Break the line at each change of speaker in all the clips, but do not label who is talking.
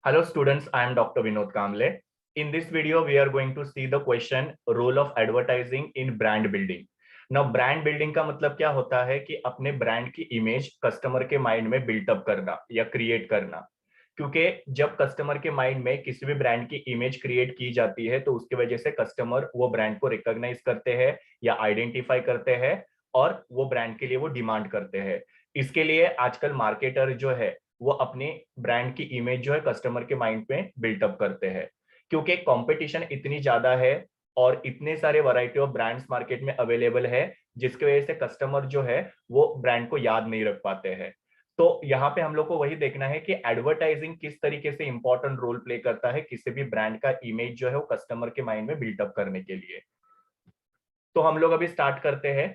Hello students, I am Dr. Vinod Kamble. In this video, we are going to see the question role of advertising in brand building. Now brand building का मतलब क्या होता है कि अपने brand की image customer के mind में बिल्टअप करना या क्रिएट करना। क्योंकि जब कस्टमर के माइंड में किसी भी ब्रांड की इमेज क्रिएट की जाती है तो उसकी वजह से कस्टमर वो ब्रांड को रिकॉग्नाइज करते हैं या आइडेंटिफाई करते हैं और वो ब्रांड के लिए वो डिमांड करते हैं। इसके लिए आजकल मार्केटर जो है वो अपने ब्रांड की इमेज जो है कस्टमर के माइंड में बिल्टअप करते हैं। क्योंकि कंपटीशन इतनी ज्यादा है और इतने सारे वैरायटी ऑफ ब्रांड्स मार्केट में अवेलेबल है जिसकी वजह से कस्टमर जो है वो ब्रांड को याद नहीं रख पाते हैं। तो यहाँ पे हम लोग को वही देखना है कि एडवर्टाइजिंग किस तरीके से इंपॉर्टेंट रोल प्ले करता है किसी भी ब्रांड का इमेज जो है वो कस्टमर के माइंड में बिल्टअप करने के लिए। तो हम लोग अभी स्टार्ट करते हैं।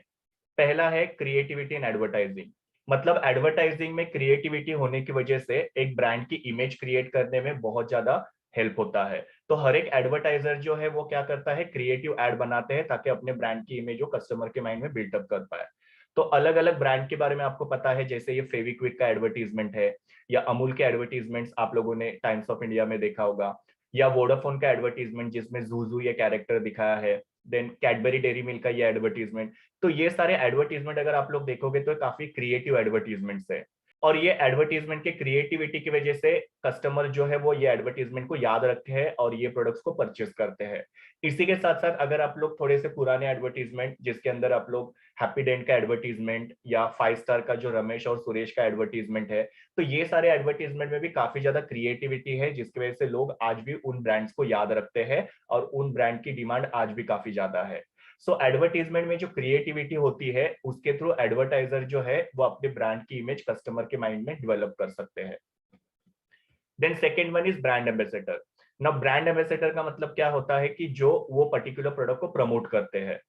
पहला है क्रिएटिविटी इन एडवर्टाइजिंग। मतलब एडवर्टाइजिंग में क्रिएटिविटी होने की वजह से एक ब्रांड की इमेज क्रिएट करने में बहुत ज्यादा हेल्प होता है। तो हर एक एडवर्टाइजर जो है वो क्या करता है, क्रिएटिव एड बनाते हैं ताकि अपने ब्रांड की इमेज को कस्टमर के माइंड में बिल्टअप कर पाए। तो अलग अलग ब्रांड के बारे में आपको पता है, जैसे ये फेविक्विक का एडवर्टीजमेंट है या अमूल के एडवर्टीजमेंट्स आप लोगों ने टाइम्स ऑफ इंडिया में देखा होगा, या वोडाफोन का एडवर्टीजमेंट जिसमें जूजू ये कैरेक्टर दिखाया है, देन कैडबरी डेयरी मिल्क का ये एडवर्टीजमेंट। तो ये सारे एडवर्टीजमेंट अगर आप लोग देखोगे तो काफी क्रिएटिव एडवर्टीजमेंट्स है और ये एडवर्टीजमेंट के क्रिएटिविटी की वजह से कस्टमर जो है वो ये एडवर्टीजमेंट को याद रखते हैं और ये प्रोडक्ट्स को परचेस करते हैं। इसी के साथ साथ अगर आप लोग थोड़े से पुराने एडवर्टीजमेंट जिसके अंदर आप लोग हैप्पी डेंट का एडवर्टीजमेंट या 5 स्टार का जो रमेश और सुरेश का एडवर्टीजमेंट है, तो ये सारे एडवर्टीजमेंट में भी काफी ज्यादा क्रिएटिविटी है जिसकी वजह से लोग आज भी उन ब्रांड्स को याद रखते हैं और उन ब्रांड की डिमांड आज भी काफी ज्यादा है। सो एडवर्टीजमेंट में जो क्रिएटिविटी होती है उसके थ्रू एडवर्टाइजर जो है वो अपने ब्रांड की इमेज कस्टमर के माइंड में डेवलप कर सकते हैं। Then second one is brand ambassador. ना ब्रांड एम्बेसडर का मतलब क्या होता है कि जो वो पर्टिकुलर प्रोडक्ट को प्रमोट करते हैं।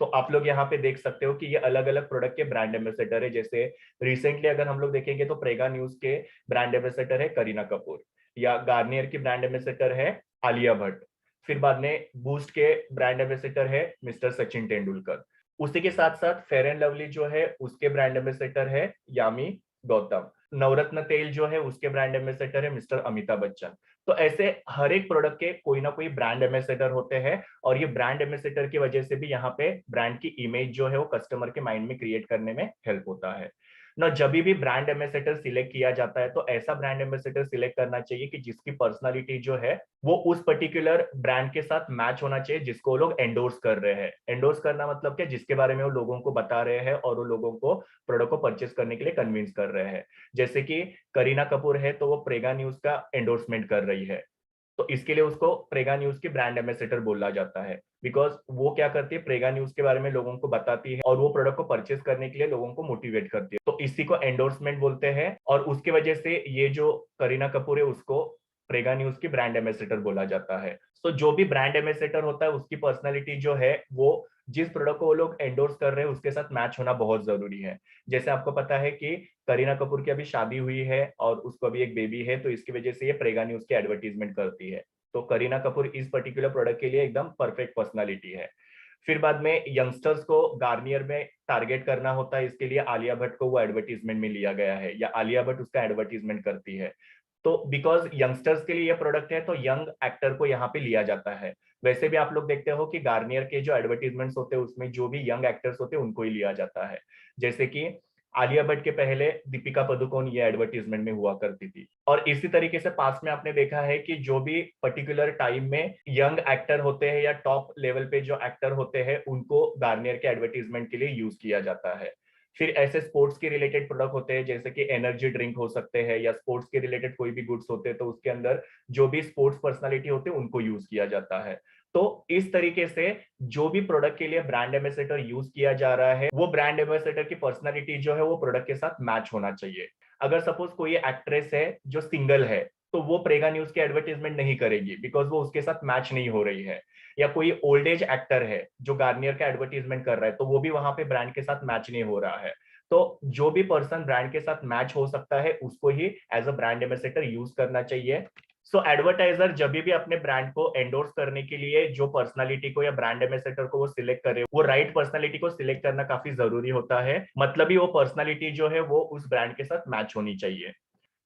तो आप लोग यहाँ पे देख सकते हो कि ये अलग अलग प्रोडक्ट के ब्रांड एम्बेसडर है। जैसे रिसेंटली अगर हम लोग देखेंगे तो प्रेगा न्यूज के ब्रांड एम्बेसडर है करीना कपूर, या गार्नियर की ब्रांड एम्बेसडर है आलिया भट्ट, फिर बाद में बूस्ट के ब्रांड एम्बेसडर है मिस्टर सचिन तेंदुलकर। उसी के साथ साथ फेयर एंड लवली जो है उसके ब्रांड एम्बेसडर है यामी गौतम, नवरत्न तेल जो है उसके ब्रांड एम्बेसडर है मिस्टर अमिताभ बच्चन। तो ऐसे हर एक प्रोडक्ट के कोई ना कोई ब्रांड एम्बेसडर होते हैं और ये ब्रांड एम्बेसडर की वजह से भी यहाँ पे ब्रांड की इमेज जो है वो कस्टमर के माइंड में क्रिएट करने में हेल्प होता है ना। जब भी ब्रांड एम्बेसडर सिलेक्ट किया जाता है तो ऐसा ब्रांड एम्बेसडर सिलेक्ट करना चाहिए कि जिसकी पर्सनालिटी जो है वो उस पर्टिकुलर ब्रांड के साथ मैच होना चाहिए जिसको लोग एंडोर्स कर रहे हैं। एंडोर्स करना मतलब क्या, जिसके बारे में वो लोगों को बता रहे हैं और वो लोगों को प्रोडक्ट को परचेस करने के लिए कन्विंस कर रहे हैं। जैसे कि करीना कपूर है तो वो प्रेगा न्यूज का एंडोर्समेंट कर रही है, तो इसके लिए उसको प्रेगा न्यूज की ब्रांड एम्बेसडर बोला जाता है। बिकॉज वो क्या करती है, प्रेगा न्यूज के बारे में लोगों को बताती है और वो प्रोडक्ट को परचेस करने के लिए लोगों को मोटिवेट करती है, तो इसी को एंडोर्समेंट बोलते हैं। और उसकी वजह से ये जो करीना कपूर है उसको प्रेगा न्यूज की ब्रांड एम्बेसडर बोला जाता है। तो जो भी ब्रांड एम्बेसडर होता है उसकी पर्सनैलिटी जो है वो जिस प्रोडक्ट को वो लोग एंडोर्स कर रहे हैं उसके साथ मैच होना बहुत जरूरी है। जैसे आपको पता है कि करीना कपूर की अभी शादी हुई है और उसको अभी एक बेबी है, तो इसकी वजह से ये प्रेगा न्यूज की एडवर्टीजमेंट करती है। तो करीना कपूर इस पर्टिकुलर प्रोडक्ट के लिए एकदम परफेक्ट पर्सनालिटी है। फिर बाद में यंगस्टर्स को गार्नियर में टारगेट करना होता है, इसके लिए आलिया भट्ट को वो एडवर्टीजमेंट में लिया गया है या आलिया भट्ट उसका एडवर्टीजमेंट करती है। तो बिकॉज यंगस्टर्स के लिए ये प्रोडक्ट है तो यंग एक्टर को यहाँ पे लिया जाता है। वैसे भी आप लोग देखते हो कि गार्नियर के जो एडवर्टीजमेंट्स होते हैं उसमें जो भी यंग एक्टर्स होते हैं उनको ही लिया जाता है। जैसे कि आलिया भट्ट के पहले दीपिका पादुकोण ये एडवर्टीजमेंट में हुआ करती थी। और इसी तरीके से पास में आपने देखा है कि जो भी पर्टिकुलर टाइम में यंग एक्टर होते हैं या टॉप लेवल पे जो एक्टर होते हैं उनको गार्नियर के एडवर्टीजमेंट के लिए यूज किया जाता है। फिर ऐसे स्पोर्ट्स के रिलेटेड प्रोडक्ट होते हैं जैसे कि एनर्जी ड्रिंक हो सकते हैं या स्पोर्ट्स के रिलेटेड कोई भी गुड्स होते हैं तो उसके अंदर जो भी स्पोर्ट्स पर्सनालिटी होते हैं उनको यूज किया जाता है। तो इस तरीके से जो भी प्रोडक्ट के लिए ब्रांड एम्बेसडर यूज किया जा रहा है वो ब्रांड एम्बेसडर की पर्सनालिटी जो है वो प्रोडक्ट के साथ मैच होना चाहिए। अगर सपोज कोई एक्ट्रेस है जो सिंगल है तो वो प्रेगा न्यूज की एडवर्टीजमेंट नहीं करेगी बिकॉज वो उसके साथ मैच नहीं हो रही है। या कोई ओल्ड एज एक्टर है जो गार्नियर का एडवर्टीजमेंट कर रहा है तो वो भी वहां पे ब्रांड के साथ मैच नहीं हो रहा है। तो जो भी पर्सन ब्रांड के साथ मैच हो सकता है उसको ही as a brand ambassador use करना चाहिए। सो एडवर्टाइजर जब भी अपने ब्रांड को एंडोर्स करने के लिए जो पर्सनालिटी को या ब्रांड एम्बेसडर को वो सिलेक्ट करे वो राइट पर्सनालिटी को सिलेक्ट करना काफी जरूरी होता है। मतलब ही वो पर्सनालिटी जो है वो उस ब्रांड के साथ मैच होनी चाहिए।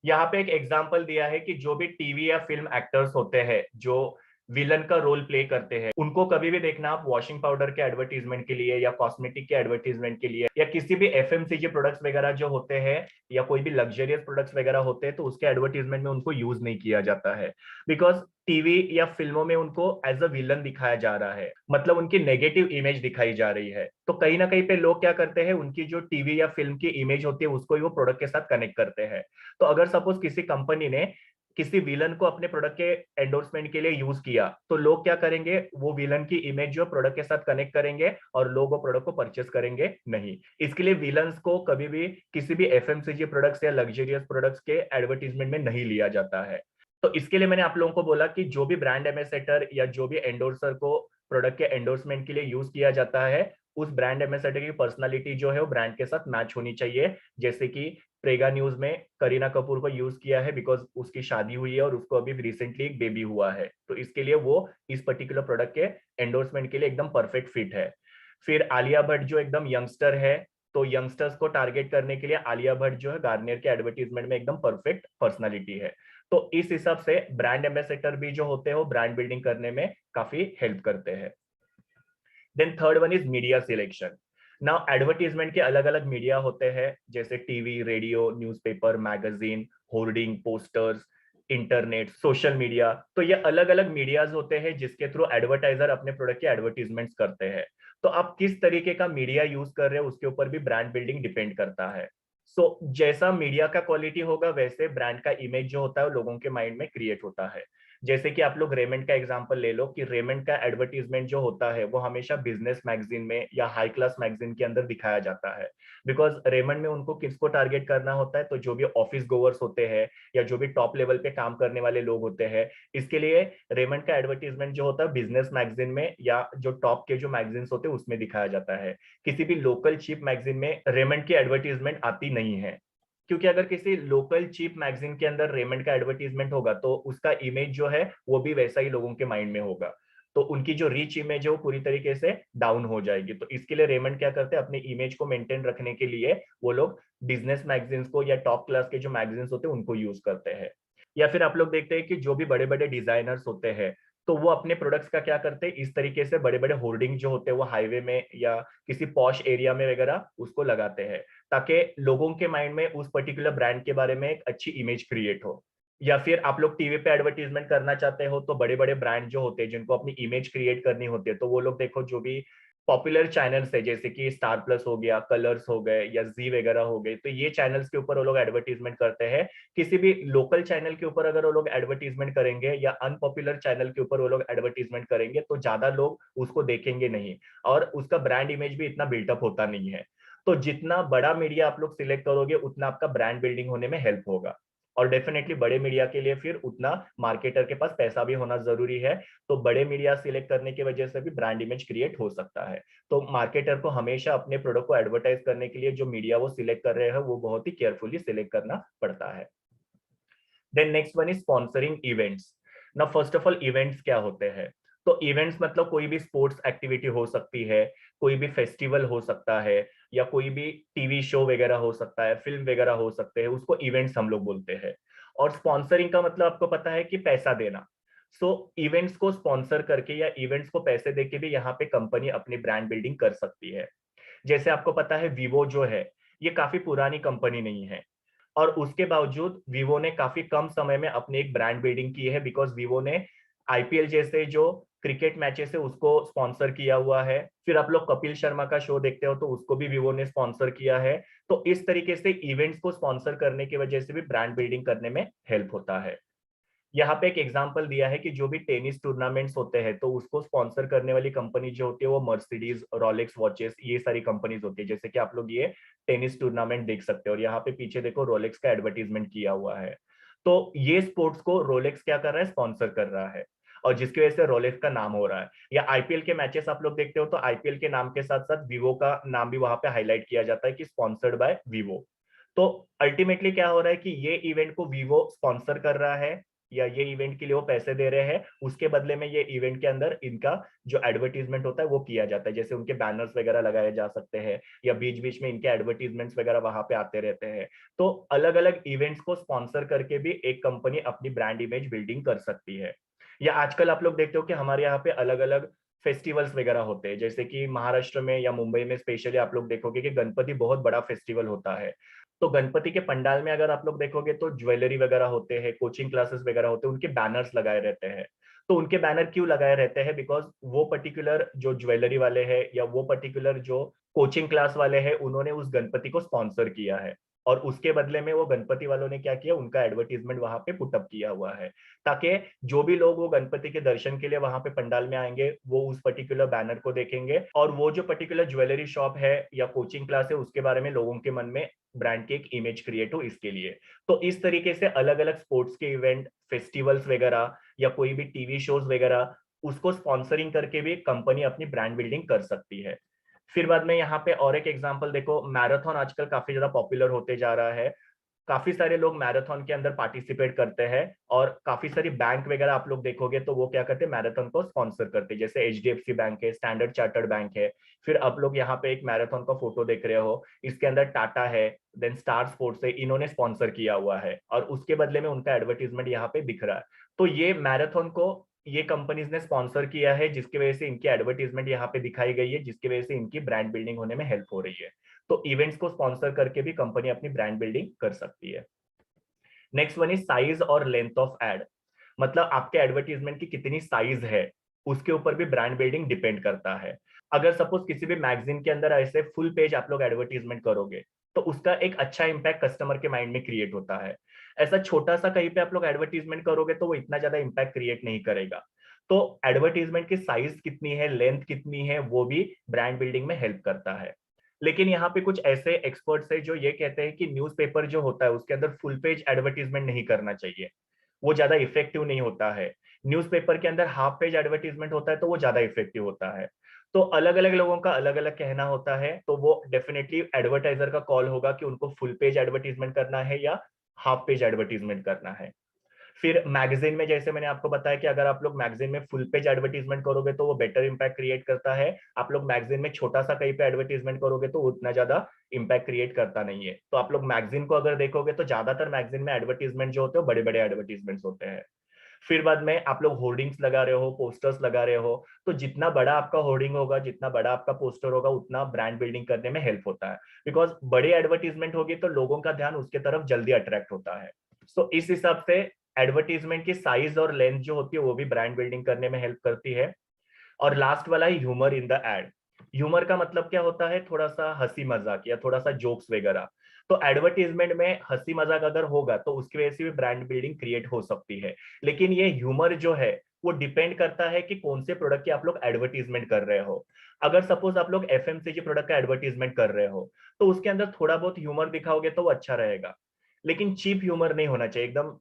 यहाँ पे एक एग्जांपल दिया है कि जो भी टीवी या फिल्म एक्टर्स होते हैं जो विलन का रोल प्ले करते हैं, उनको कभी भी देखना आप वॉशिंग पाउडर के एडवर्टीजमेंट के लिए या कॉस्मेटिक के एडवर्टीजमेंट के लिए या किसी भी एफएमसीजी प्रोडक्ट्स वगैरह जो होते हैं या कोई भी लग्जरियस प्रोडक्ट्स वगैरह होते हैं, तो उसके एडवर्टीजमेंट में उनको यूज नहीं किया जाता है। बिकॉज टीवी या फिल्मों में उनको एज अ विलन दिखाया जा रहा है, मतलब उनकी नेगेटिव इमेज दिखाई जा रही है। तो कहीं ना कहीं पे लोग क्या करते हैं, उनकी जो टीवी या फिल्म की इमेज होती है उसको ही वो प्रोडक्ट के साथ कनेक्ट करते हैं। तो अगर सपोज किसी कंपनी ने किसी विलन को अपने प्रोडक्ट के एंडोर्समेंट के लिए यूज किया, तो लोग क्या करेंगे, वो विलन की इमेज जो प्रोडक्ट के साथ कनेक्ट करेंगे और लोग वो प्रोडक्ट को परचेस करेंगे नहीं। इसके लिए विलन्स को कभी भी किसी भी एफएमसीजी प्रोडक्ट्स या लग्जरियस प्रोडक्ट्स के एडवर्टीजमेंट में नहीं लिया जाता है। तो इसके लिए मैंने आप लोगों को बोला कि जो भी ब्रांड एम्बेसडर या जो भी एंडोर्सर को प्रोडक्ट के एंडोर्समेंट के लिए यूज किया जाता है, उस ब्रांड एम्बेसडर की पर्सनालिटी जो है वो ब्रांड के साथ मैच होनी चाहिए। जैसे कि प्रेगा न्यूज में करीना कपूर को यूज किया है बिकॉज उसकी शादी हुई है और उसको अभी रिसेंटली एक बेबी हुआ है, तो इसके लिए वो इस पर्टिकुलर प्रोडक्ट के एंडोर्समेंट के लिए एकदम परफेक्ट फिट है। फिर आलिया भट्ट जो एकदम यंगस्टर है, तो यंगस्टर्स को टारगेट करने के लिए आलिया भट्ट जो है गार्नियर के एडवर्टीजमेंट में एकदम परफेक्ट पर्सनालिटी है। तो इस हिसाब से ब्रांड एम्बेसडर भी जो होते हैं वो ब्रांड बिल्डिंग करने में काफी हेल्प करते हैं। Then third one is media selection. Now advertisement के अलग अलग मीडिया होते हैं, जैसे TV, radio, newspaper, magazine, hoarding, posters, internet, social media. तो ये अलग अलग मीडियाज होते हैं जिसके थ्रू एडवर्टाइजर अपने प्रोडक्ट के एडवर्टीजमेंट्स करते हैं। तो आप किस तरीके का मीडिया यूज कर रहे हो उसके ऊपर भी ब्रांड बिल्डिंग डिपेंड करता है। सो जैसा मीडिया का क्वालिटी होगा वैसे ब्रांड का इमेज जो होता है वो लोगों के माइंड में क्रिएट होता है। जैसे कि आप लोग रेमंड का एग्जांपल ले लो कि रेमंड का एडवर्टीजमेंट जो होता है वो हमेशा बिजनेस मैगजीन में या हाई क्लास मैगजीन के अंदर दिखाया जाता है। बिकॉज रेमंड में उनको किसको टारगेट करना होता है, तो जो भी ऑफिस गोवर्स होते हैं या जो भी टॉप लेवल पे काम करने वाले लोग होते हैं। इसके लिए रेमंड का एडवर्टीजमेंट जो होता है बिजनेस मैगजीन में या जो टॉप के जो मैगजीन्स होते हैं उसमें दिखाया जाता है। किसी भी लोकल चीप मैगजीन में रेमंड की एडवर्टीजमेंट आती नहीं है, क्योंकि अगर किसी लोकल चीप मैगजीन के अंदर रेमंड का एडवर्टीजमेंट होगा तो उसका इमेज जो है वो भी वैसा ही लोगों के माइंड में होगा। तो उनकी जो रीच इमेज है वो पूरी तरीके से डाउन हो जाएगी। तो इसके लिए रेमंड क्या करते हैं, अपने इमेज को मेंटेन रखने के लिए वो लोग बिजनेस मैगजीन्स को या टॉप क्लास के जो मैगजीन्स होते हैं उनको यूज करते हैं। या फिर आप लोग देखते हैं कि जो भी बड़े बड़े डिजाइनर्स होते हैं, तो वो अपने प्रोडक्ट्स का क्या करते हैं, इस तरीके से बड़े बड़े होर्डिंग जो होते हैं वो हाईवे में या किसी पॉश एरिया में वगैरह उसको लगाते हैं, ताकि लोगों के माइंड में उस पर्टिकुलर ब्रांड के बारे में एक अच्छी इमेज क्रिएट हो। या फिर आप लोग टीवी पे एडवर्टीजमेंट करना चाहते हो, तो बड़े बड़े ब्रांड जो होते हैं जिनको अपनी इमेज क्रिएट करनी होती है, तो वो लोग देखो जो भी पॉपुलर चैनल्स है जैसे कि स्टार प्लस हो गया, कलर्स हो गए या जी वगैरह हो गए, तो ये चैनल्स के ऊपर वो लोग एडवर्टीजमेंट करते हैं। किसी भी लोकल चैनल के ऊपर अगर वो लोग एडवर्टीजमेंट करेंगे या अनपॉपुलर चैनल के ऊपर वो लोग एडवर्टीजमेंट करेंगे तो ज्यादा लोग उसको देखेंगे नहीं और उसका ब्रांड इमेज भी इतना बिल्टअप होता नहीं है। तो जितना बड़ा मीडिया आप लोग सिलेक्ट करोगे उतना आपका ब्रांड बिल्डिंग होने में हेल्प होगा। और डेफिनेटली बड़े मीडिया के लिए फिर उतना मार्केटर के पास पैसा भी होना जरूरी है। तो बड़े मीडिया सिलेक्ट करने की वजह से भी ब्रांड इमेज क्रिएट हो सकता है। तो मार्केटर को हमेशा अपने प्रोडक्ट को एडवर्टाइज करने के लिए जो मीडिया वो सिलेक्ट कर रहे हैं वो बहुत ही केयरफुली सिलेक्ट करना पड़ता है। Then next one is sponsoring events. ना फर्स्ट ऑफ ऑल इवेंट्स क्या होते हैं, तो इवेंट्स मतलब कोई भी स्पोर्ट्स एक्टिविटी हो सकती है, कोई भी फेस्टिवल हो सकता है या कोई भी टीवी शो वगैरह हो सकता है, फिल्म वगैरह हो सकते हैं, उसको इवेंट्स हम लोग बोलते हैं। और स्पॉन्सरिंग का मतलब आपको पता है कि पैसा देना। सो इवेंट्स को स्पॉन्सर करके या इवेंट्स को पैसे देके भी यहाँ पे कंपनी अपनी ब्रांड बिल्डिंग कर सकती है। जैसे आपको पता है वीवो जो है ये काफी पुरानी कंपनी नहीं है, और उसके बावजूद वीवो ने काफी कम समय में अपनी एक ब्रांड बिल्डिंग की है। बिकॉज वीवो ने आईपीएल जैसे जो क्रिकेट मैचेस है उसको स्पॉन्सर किया हुआ है। फिर आप लोग कपिल शर्मा का शो देखते हो तो उसको भी वीवो ने स्पॉन्सर किया है। तो इस तरीके से इवेंट्स को स्पॉन्सर करने की वजह से भी ब्रांड बिल्डिंग करने में हेल्प होता है। यहाँ पे एक एग्जांपल दिया है कि जो भी टेनिस टूर्नामेंट्स होते हैं तो उसको स्पॉन्सर करने वाली कंपनी जो होती है वो मर्सिडीज, रोलेक्स वॉचेस, ये सारी कंपनीज होती है। जैसे कि आप लोग ये टेनिस टूर्नामेंट देख सकते हो और यहाँ पे पीछे देखो रोलेक्स का एडवर्टीजमेंट किया हुआ है। तो ये स्पोर्ट्स को रोलेक्स क्या कर रहा है, स्पॉन्सर कर रहा है, और जिसकी वजह से रोलेक्स का नाम हो रहा है। या आईपीएल के मैचेस आप लोग देखते हो तो आईपीएल के नाम के साथ साथ वीवो का नाम भी वहां पे हाईलाइट किया जाता है कि स्पॉन्सर्ड बाय वीवो। तो अल्टीमेटली क्या हो रहा है कि ये इवेंट को वीवो स्पॉन्सर कर रहा है या ये इवेंट के लिए वो पैसे दे रहे हैं, उसके बदले में ये इवेंट के अंदर इनका जो एडवर्टीजमेंट होता है वो किया जाता है। जैसे उनके बैनर्स वगैरह लगाए जा सकते हैं या बीच बीच में इनके एडवर्टीजमेंट्स वगैरह वहां पे आते रहते हैं। तो अलग अलग इवेंट्स को स्पॉन्सर करके भी एक कंपनी अपनी ब्रांड इमेज बिल्डिंग कर सकती है। या आजकल आप लोग देखते हो कि हमारे यहाँ पे अलग अलग फेस्टिवल्स वगैरह होते हैं, जैसे कि महाराष्ट्र में या मुंबई में स्पेशली आप लोग देखोगे कि गणपति बहुत बड़ा फेस्टिवल होता है। तो गणपति के पंडाल में अगर आप लोग देखोगे तो ज्वेलरी वगैरह होते हैं, कोचिंग क्लासेस वगैरह होते हैं, उनके बैनर्स लगाए रहते हैं। तो उनके बैनर क्यों लगाए रहते हैं? बिकॉज वो पर्टिकुलर जो ज्वेलरी वाले हैं या वो पर्टिकुलर जो कोचिंग क्लास वाले हैं, उन्होंने उस गणपति को स्पॉन्सर किया है, और उसके बदले में वो गणपति वालों ने क्या किया, उनका एडवर्टीजमेंट वहां पे पुटअप किया हुआ है, ताकि जो भी लोग वो गणपति के दर्शन के लिए वहां पे पंडाल में आएंगे वो उस पर्टिकुलर बैनर को देखेंगे, और वो जो पर्टिकुलर ज्वेलरी शॉप है या कोचिंग क्लास है उसके बारे में लोगों के मन में ब्रांड की एक इमेज क्रिएट हो इसके लिए। तो इस तरीके से अलग अलग स्पोर्ट्स के इवेंट, फेस्टिवल्स वगैरह या कोई भी टीवी शोज वगैरह, उसको स्पॉन्सरिंग करके भी कंपनी अपनी ब्रांड बिल्डिंग कर सकती है। फिर बाद में यहाँ पे और एक एग्जांपल देखो, मैराथन आजकल काफी ज्यादा पॉपुलर होते जा रहा है। काफी सारे लोग मैराथन के अंदर पार्टिसिपेट करते हैं, और काफी सारी बैंक वगैरह आप लोग देखोगे तो वो क्या करते हैं, मैराथन को स्पॉन्सर करते हैं। जैसे एचडीएफसी बैंक है, स्टैंडर्ड चार्टर्ड बैंक है। फिर आप लोग यहाँ पे एक मैराथन का फोटो देख रहे हो, इसके अंदर टाटा है, देन स्टार स्पोर्ट्स है, इन्होंने स्पॉन्सर किया हुआ है और उसके बदले में उनका एडवर्टीजमेंट यहाँ पे दिख रहा है। तो ये मैराथन को ये कंपनीज ने स्पॉन्सर किया है, जिसकी वजह से इनकी एडवर्टीजमेंट यहाँ पे दिखाई गई है, जिसकी वजह से इनकी ब्रांड बिल्डिंग होने में हेल्प हो रही है। तो इवेंट्स को स्पॉन्सर करके भी कंपनी अपनी ब्रांड बिल्डिंग कर सकती है। नेक्स्ट वन इज साइज और लेंथ ऑफ एड। मतलब आपके एडवर्टीजमेंट की कितनी साइज है, उसके ऊपर भी ब्रांड बिल्डिंग डिपेंड करता है। अगर सपोज किसी भी मैगजीन के अंदर ऐसे फुल पेज आप लोग एडवर्टीजमेंट करोगे, तो उसका एक अच्छा इंपैक्ट कस्टमर के माइंड में क्रिएट होता है। ऐसा छोटा सा कहीं पे आप लोग एडवर्टीजमेंट करोगे तो वो इतना ज्यादा इंपैक्ट क्रिएट नहीं करेगा। तो एडवर्टीजमेंट की साइज कितनी है, लेंथ कितनी है, वो भी ब्रांड बिल्डिंग में हेल्प करता है। लेकिन यहाँ पे कुछ ऐसे एक्सपर्ट्स है जो ये कहते हैं कि न्यूज़पेपर जो होता है उसके अंदर फुल पेज एडवर्टीजमेंट नहीं करना चाहिए, वो ज्यादा इफेक्टिव नहीं होता है। न्यूज़पेपर के अंदर हाफ पेज एडवर्टीजमेंट होता है तो वो ज्यादा इफेक्टिव होता है। तो अलग अलग लोगों का अलग अलग कहना होता है, तो वो डेफिनेटली एडवर्टाइजर का कॉल होगा कि उनको फुल पेज एडवर्टीजमेंट करना है या हाफ पेज एडवर्टीजमेंट करना है। फिर मैगजीन में जैसे मैंने आपको बताया कि अगर आप लोग मैगजीन में फुल पेज एडवर्टीजमेंट करोगे तो वो बेटर इंपैक्ट क्रिएट करता है। आप लोग मैगजीन में छोटा सा कहीं पे एडवर्टीजमेंट करोगे तो उतना ज्यादा इंपैक्ट क्रिएट करता नहीं है। तो आप लोग मैगजीन को अगर देखोगे तो ज्यादातर मैगजीन में एडवर्टीजमेंट जो होते हैं बड़े बड़े एडवर्टीजमेंट होते हैं। फिर बाद में आप लोग होर्डिंग्स लगा रहे हो, पोस्टर्स लगा रहे हो, तो जितना बड़ा आपका होर्डिंग होगा, जितना बड़ा आपका पोस्टर होगा, उतना ब्रांड बिल्डिंग करने में हेल्प होता है। बिकॉज बड़ी एडवर्टीजमेंट होगी तो लोगों का ध्यान उसके तरफ जल्दी अट्रैक्ट होता है। तो इस हिसाब से एडवर्टीजमेंट की साइज और लेंथ जो होती है वो भी ब्रांड बिल्डिंग करने में हेल्प करती है। और लास्ट वाला है humour in the ad. Humour का मतलब क्या होता है, थोड़ा सा हंसी मजाक या थोड़ा सा जोक्स वगैरह। तो एडवर्टीजमेंट में हंसी मजाक अगर होगा तो उसकी वजह से भी ब्रांड बिल्डिंग क्रिएट हो सकती है। लेकिन ये ह्यूमर जो है वो डिपेंड करता है कि कौन से प्रोडक्ट की आप लोग एडवर्टीजमेंट कर रहे हो। अगर सपोज आप लोग एफएमसीजी प्रोडक्ट का एडवर्टीजमेंट कर रहे हो तो उसके अंदर थोड़ा बहुत ह्यूमर दिखाओगे तो वो अच्छा रहेगा। लेकिन चीप ह्यूमर नहीं होना चाहिए, एकदम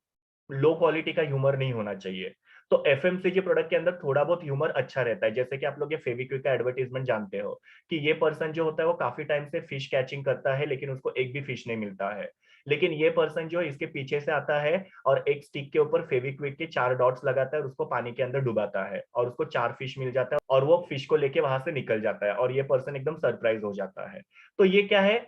लो क्वालिटी का ह्यूमर नहीं होना चाहिए। तो एफएमसीजी प्रोडक्ट के अंदर थोड़ा बहुत ह्यूमर अच्छा रहता है। जैसे कि आप लोग ये फेविक्विक का एडवर्टीजमेंट जानते हो कि ये पर्सन जो होता है वो काफी टाइम से फिश कैचिंग करता है लेकिन उसको एक भी फिश नहीं मिलता है। लेकिन ये पर्सन जो है इसके पीछे से आता है और एक स्टिक के ऊपर फेविक्विक के 4 डॉट्स लगाता है और उसको पानी के अंदर डुबाता है और उसको 4 फिश मिल जाता है और वो फिश को लेके वहां से निकल जाता है और ये पर्सन एकदम सरप्राइज हो जाता है। तो ये क्या है,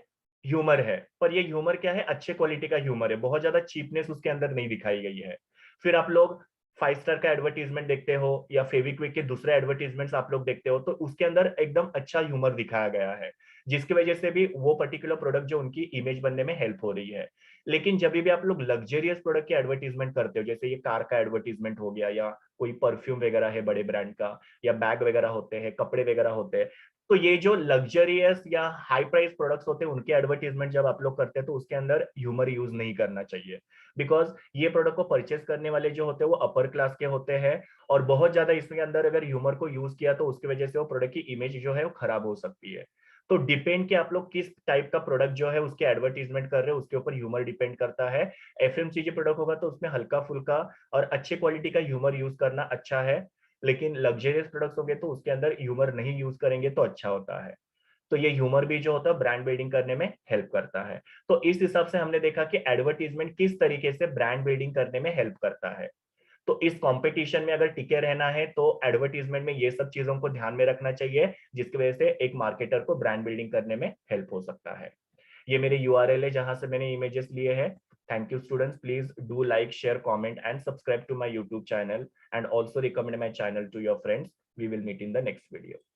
ह्यूमर है। पर ये ह्यूमर क्या है, अच्छे क्वालिटी का ह्यूमर है, बहुत ज्यादा चीपनेस उसके अंदर नहीं दिखाई गई है। फिर आप लोग 5 स्टार का एडवर्टीजमेंट देखते हो या फेविक्विक के दूसरे एडवर्टीजमेंट्स आप लोग देखते हो तो उसके अंदर एकदम अच्छा ह्यूमर दिखाया गया है, जिसकी वजह से भी वो पर्टिकुलर प्रोडक्ट जो उनकी इमेज बनने में हेल्प हो रही है। लेकिन जब भी आप लोग लग्जरियस प्रोडक्ट की एडवर्टीजमेंट करते हो, जैसे ये कार का एडवर्टीजमेंट हो गया या कोई परफ्यूम वगैरह है बड़े ब्रांड का, या बैग वगैरह होते हैं, कपड़े वगैरह होते हैं, तो ये जो लग्जरियस या हाई प्राइस प्रोडक्ट्स होते हैं उनके एडवर्टीजमेंट जब आप लोग करते हैं तो उसके अंदर ह्यूमर यूज नहीं करना चाहिए। बिकॉज ये प्रोडक्ट को परचेस करने वाले जो होते हैं वो अपर क्लास के होते हैं, और बहुत ज्यादा इसके अंदर अगर ह्यूमर को यूज किया तो उसकी वजह से वो प्रोडक्ट की इमेज जो है वो खराब हो सकती है। तो डिपेंड कि आप लोग किस टाइप का प्रोडक्ट जो है उसके एडवर्टीजमेंट कर रहे हो उसके ऊपर ह्यूमर डिपेंड करता है। एफएमसीजी प्रोडक्ट होगा तो उसमें हल्का फुल्का और अच्छे क्वालिटी का ह्यूमर यूज करना अच्छा है। लेकिन लग्जरियस प्रोडक्ट्स होंगे तो उसके अंदर ह्यूमर नहीं यूज करेंगे तो अच्छा होता है। तो ये ह्यूमर भी जो होता है ब्रांड बिल्डिंग करने में हेल्प करता है। तो इस हिसाब से हमने देखा कि एडवर्टीजमेंट किस तरीके से ब्रांड बिल्डिंग करने में हेल्प करता है। तो इस कंपटीशन में अगर टिके रहना है तो एडवर्टीजमेंट में ये सब चीजों को ध्यान में रखना चाहिए, जिसकी वजह से एक मार्केटर को ब्रांड बिल्डिंग करने में हेल्प हो सकता है। ये मेरे यूआरएल है जहां से मैंने इमेजेस लिए हैं। Thank you students, please do like, share, comment and subscribe to my YouTube channel and also recommend my channel to your friends. We will meet in the next video.